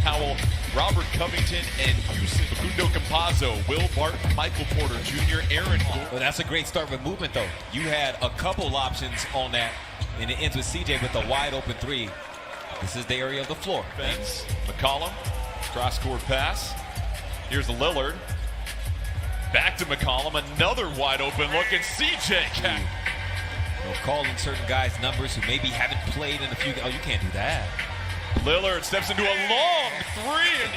Powell, Robert Covington, and Yusuf Facundo Campazzo, Will Barton, Michael Porter Jr., Aaron Gordon. Well, that's a great start with movement, though. You had a couple options on that, and it ends with CJ with a wide open three. This is the area of the floor. Fence, McCollum, cross-court pass. Here's Lillard. Back to McCollum, another wide open look, and CJ. Calling certain guys numbers who maybe haven't played in a few. Oh, you can't do that. Lillard steps into a long three.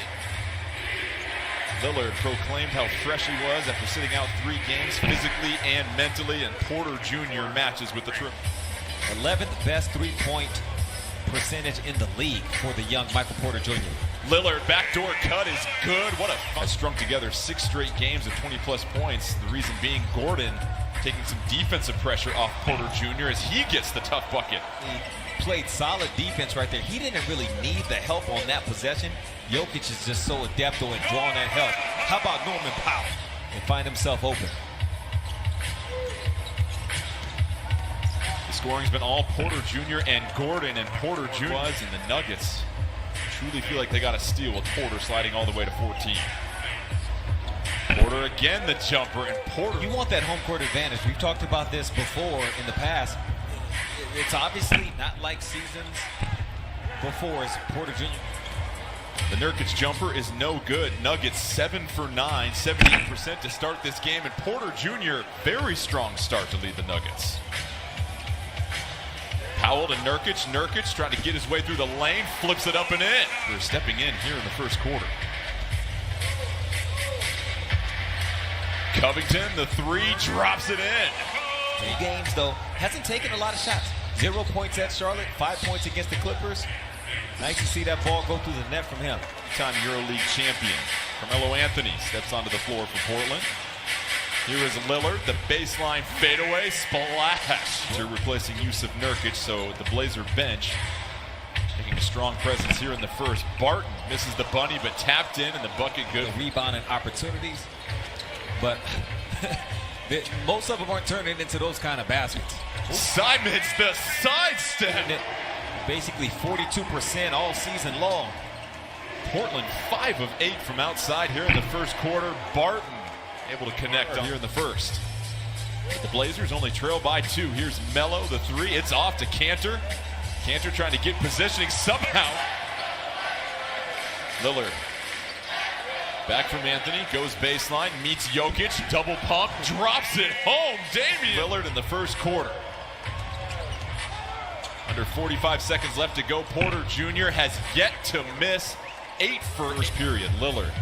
Lillard proclaimed how fresh he was after sitting out 3 games physically and mentally, and Porter Jr. matches with the triple. 11th best three-point percentage in the league for the young Michael Porter Jr. Lillard, backdoor cut is good. What a fun. Strung together 6 straight games of 20-plus points. The reason being Gordon taking some defensive pressure off Porter Jr. as he gets the tough bucket. He played solid defense right there. He didn't really need the help on that possession. Jokic is just so adept at drawing that help. How about Norman Powell and find himself open? The scoring's been all Porter Jr. and Gordon, and Porter Jr. was, and the Nuggets truly feel like they got a steal with Porter sliding all the way to 14. Porter again, the jumper, and Porter. You want that home court advantage. We've talked about this before in the past. It's obviously not like seasons before. It's Porter Jr. The Nurkic jumper is no good. Nuggets 7 for 9, 78% to start this game, and Porter Jr. very strong start to lead the Nuggets. Powell to Nurkic. Nurkic trying to get his way through the lane, flips it up and in. They're stepping in here in the first quarter. Covington, the three, drops it in. 3 games, though. Hasn't taken a lot of shots. 0 points at Charlotte, 5 points against the Clippers. Nice to see that ball go through the net from him. Two-time EuroLeague champion. Carmelo Anthony steps onto the floor for Portland. Here is Lillard, the baseline fadeaway, splash. They're replacing Yusuf Nurkic, so the Blazer bench making a strong presence here in the first. Barton misses the bunny, but tapped in, and the bucket good. The rebounding opportunities, but most of them aren't turning into those kind of baskets. Simons, the sidestep. Basically 42% all season long. Portland 5 of 8 from outside here in the first quarter. Barton able to connect here in the first. But the Blazers only trail by 2. Here's Melo, the three. It's off to Cantor. Cantor trying to get positioning somehow. Lillard. Back from Anthony, goes baseline, meets Jokic, double pump, drops it home. Damian Lillard in the first quarter. Under 45 seconds left to go. Porter Jr. has yet to miss 8 first period. Lillard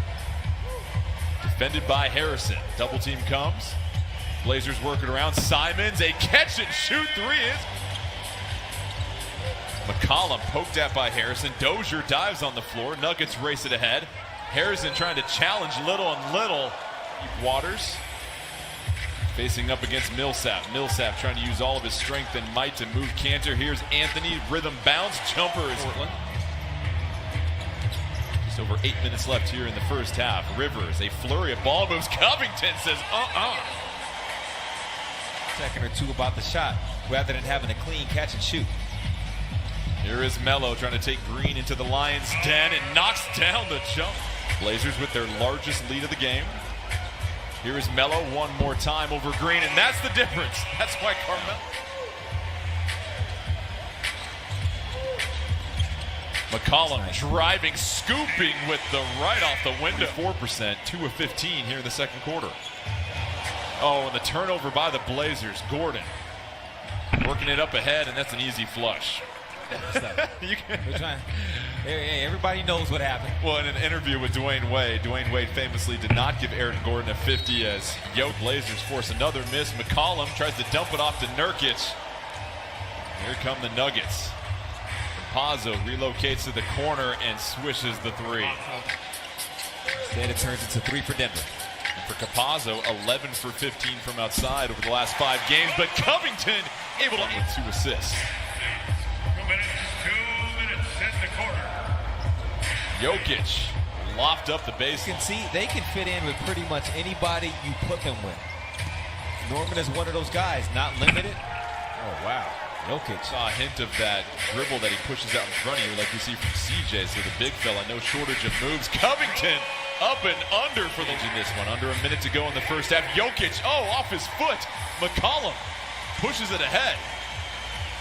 defended by Harrison. Double team comes. Blazers working around. Simons, a catch and shoot three is. McCollum poked at by Harrison. Dozier dives on the floor. Nuggets race it ahead. Harrison trying to challenge Little and Little. Waters facing up against Millsap. Millsap trying to use all of his strength and might to move Cantor. Here's Anthony, rhythm bounce, jumper is Portland. Just over 8 minutes left here in the first half. Rivers, a flurry of ball moves. Covington says, Second or two about the shot, rather than having a clean catch and shoot. Here is Melo trying to take Green into the Lions' den and knocks down the jump. Blazers with their largest lead of the game. Here is Melo one more time over Green, and that's the difference. That's why Carmelo. McCollum driving, scooping with the right off the window. 4%, 2 of 15 here in the second quarter. Oh, and the turnover by the Blazers. Gordon working it up ahead, and that's an easy flush. Everybody knows what happened. Well, in an interview with Dwayne Wade famously did not give Aaron Gordon a 50 as Blazers force another miss. McCollum tries to dump it off to Nurkic. Here come the Nuggets. Campazzo relocates to the corner and swishes the three. Then it turns into 3 for Denver. And for Campazzo, 11 for 15 from outside over the last 5 games, but Covington able to with 2 assists. 2 minutes in the quarter. Jokic loft up the base. You can see they can fit in with pretty much anybody you put them with. Norman is one of those guys, not limited. Oh, wow. Jokic. Saw a hint of that dribble that he pushes out in front of you like you see from CJ. So the big fella, no shortage of moves. Covington up and under for the in this one. Under a minute to go in the first half. Jokic, off his foot. McCollum pushes it ahead.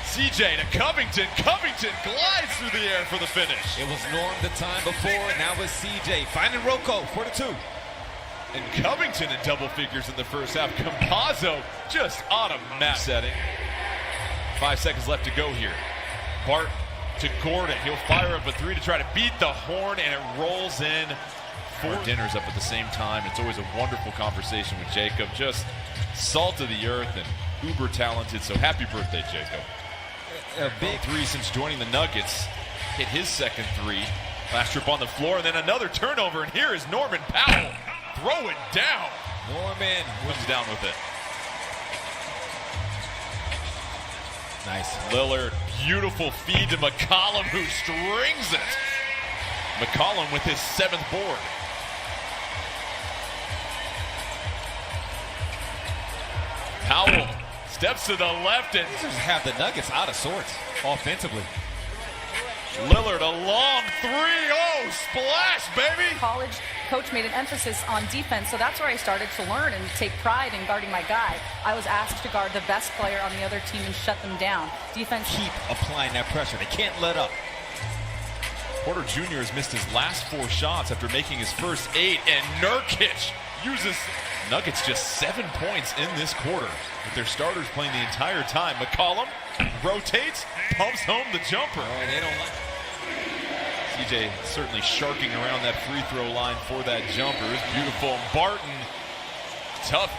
CJ to Covington. Covington glides through the air for the finish. It was Norm the time before. Now it's CJ finding Rocco for the 2. And Covington in double figures in the first half. Campazzo just on a map setting. 5 seconds left to go here. Barton to Gordon. He'll fire up a 3 to try to beat the horn, and it rolls in. 4 dinners up at the same time. It's always a wonderful conversation with Jacob. Just salt of the earth and uber talented. So happy birthday, Jacob. A big 3 since joining the Nuggets. Hit his second 3. Last trip on the floor, and then another turnover. And here is Norman Powell. Throw it down. Norman Comes down with it. nice. Lillard, beautiful feed to McCollum, who strings it. McCollum with his 7th board. Powell steps to the left and Just have the Nuggets out of sorts offensively. Lillard a long 3. Oh, splash, baby. College coach made an emphasis on defense, so that's where I started to learn and take pride in guarding my guy. I was asked to guard the best player on the other team and shut them down. Defense. Keep applying that pressure. They can't let up. Porter Jr. has missed his last 4 shots after making his first 8, and Nurkic uses Nuggets just 7 points in this quarter with their starters playing the entire time. McCollum rotates, pumps home the jumper. Oh, they don't like CJ certainly sharking around that free throw line for that jumper. It's beautiful. And Barton, tough.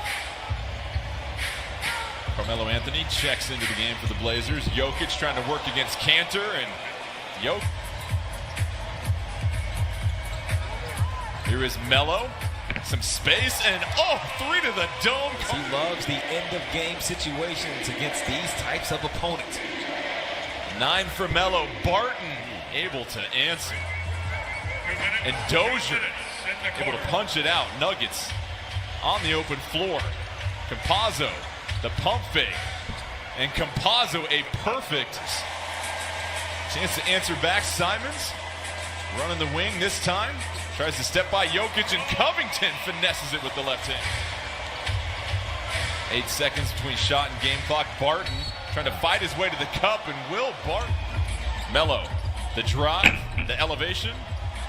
Carmelo Anthony checks into the game for the Blazers. Jokic trying to work against Cantor, and Jokic. Here is Melo. Some space, and 3 to the dome. He loves the end-of-game situations against these types of opponents. 9 for Melo. Barton able to answer. And Dozier able to punch it out. Nuggets on the open floor. Campazzo, the pump fake. And Campazzo, a perfect chance to answer back. Simons running the wing this time. Tries to step by Jokic, and Covington finesses it with the left hand. 8 seconds between shot and game clock. Barton trying to fight his way to the cup, and Will Barton. Melo, the drive, the elevation.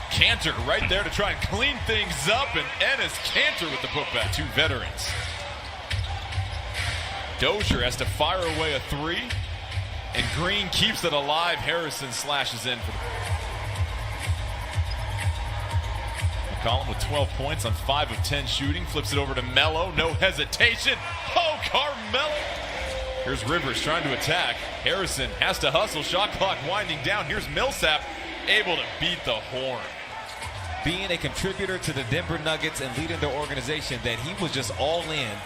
Cantor right there to try and clean things up, and Enes Kanter with the putback. 2 veterans. Dozier has to fire away a 3, and Green keeps it alive. Harrison slashes in for the McCollum with 12 points on 5 of 10 shooting. Flips it over to Melo. No hesitation. Oh, Carmelo. Here's Rivers trying to attack. Harrison has to hustle. Shot clock winding down. Here's Millsap able to beat the horn. Being a contributor to the Denver Nuggets and leading their organization, that he was just all in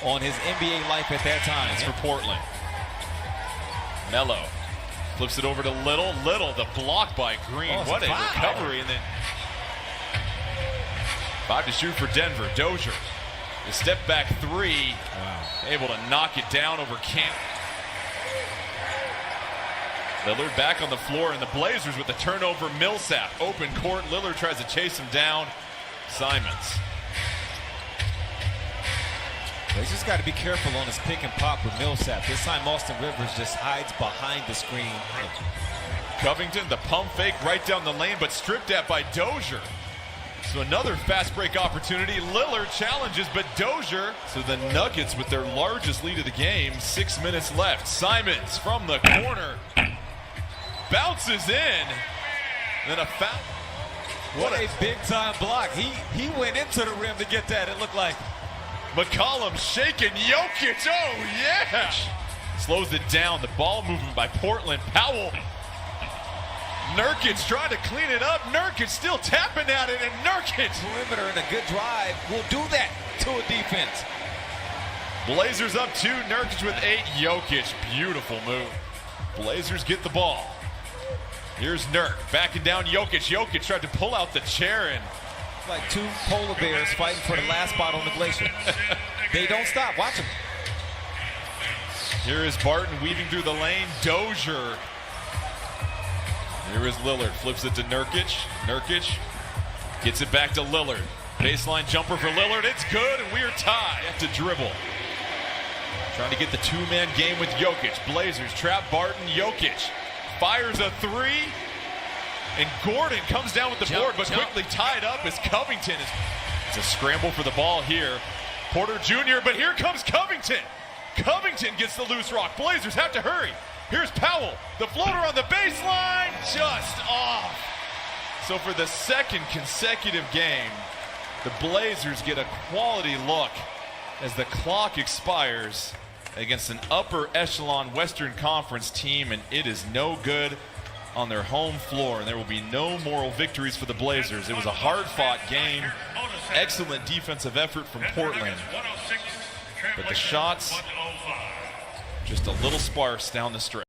on his NBA life at that time. It's for Portland. Melo flips it over to Little. Little, the block by Green. What a recovery. And then 5 to shoot for Denver. Dozier, the step back 3. Wow. Able to knock it down over Camp. Lillard back on the floor, and the Blazers with the turnover. Millsap, open court. Lillard tries to chase him down. Simons. He's just got to be careful on his pick and pop with Millsap. This time Austin Rivers just hides behind the screen. Covington, the pump fake right down the lane, but stripped at by Dozier. So another fast break opportunity. Lillard challenges, but Dozier. So the Nuggets with their largest lead of the game. 6 minutes left. Simons from the corner. Bounces in. Then a foul. What a big-time block. He went into the rim to get that, it looked like. McCollum shaking Jokic. Oh, yeah. Slows it down. The ball movement by Portland. Powell. Nurkic trying to clean it up. Nurkic still tapping at it, and Nurkic. Perimeter and a good drive will do that to a defense. Blazers up 2. Nurkic with 8. Jokic, beautiful move. Blazers get the ball. Here's Nurk backing down Jokic. Jokic tried to pull out the chair, and Like 2 polar bears fighting for the last spot on the glacier. They don't stop. Watch them. Here is Barton weaving through the lane. Dozier. Here is Lillard. Flips it to Nurkic. Nurkic gets it back to Lillard. Baseline jumper for Lillard. It's good, and we are tied. To dribble. Trying to get the two-man game with Jokic. Blazers trap Barton. Jokic fires a three. And Gordon comes down with the board, but quickly tied up as Covington is. It's a scramble for the ball here. Porter Jr., but here comes Covington. Covington gets the loose rock. Blazers have to hurry. Here's Powell. The floater on the baseline, just off. So for the second consecutive game, the Blazers get a quality look as the clock expires against an upper echelon Western Conference team, and it is no good on their home floor, and there will be no moral victories for the Blazers. It was a hard-fought game, excellent defensive effort from Portland, but the shots just a little sparse down the stretch.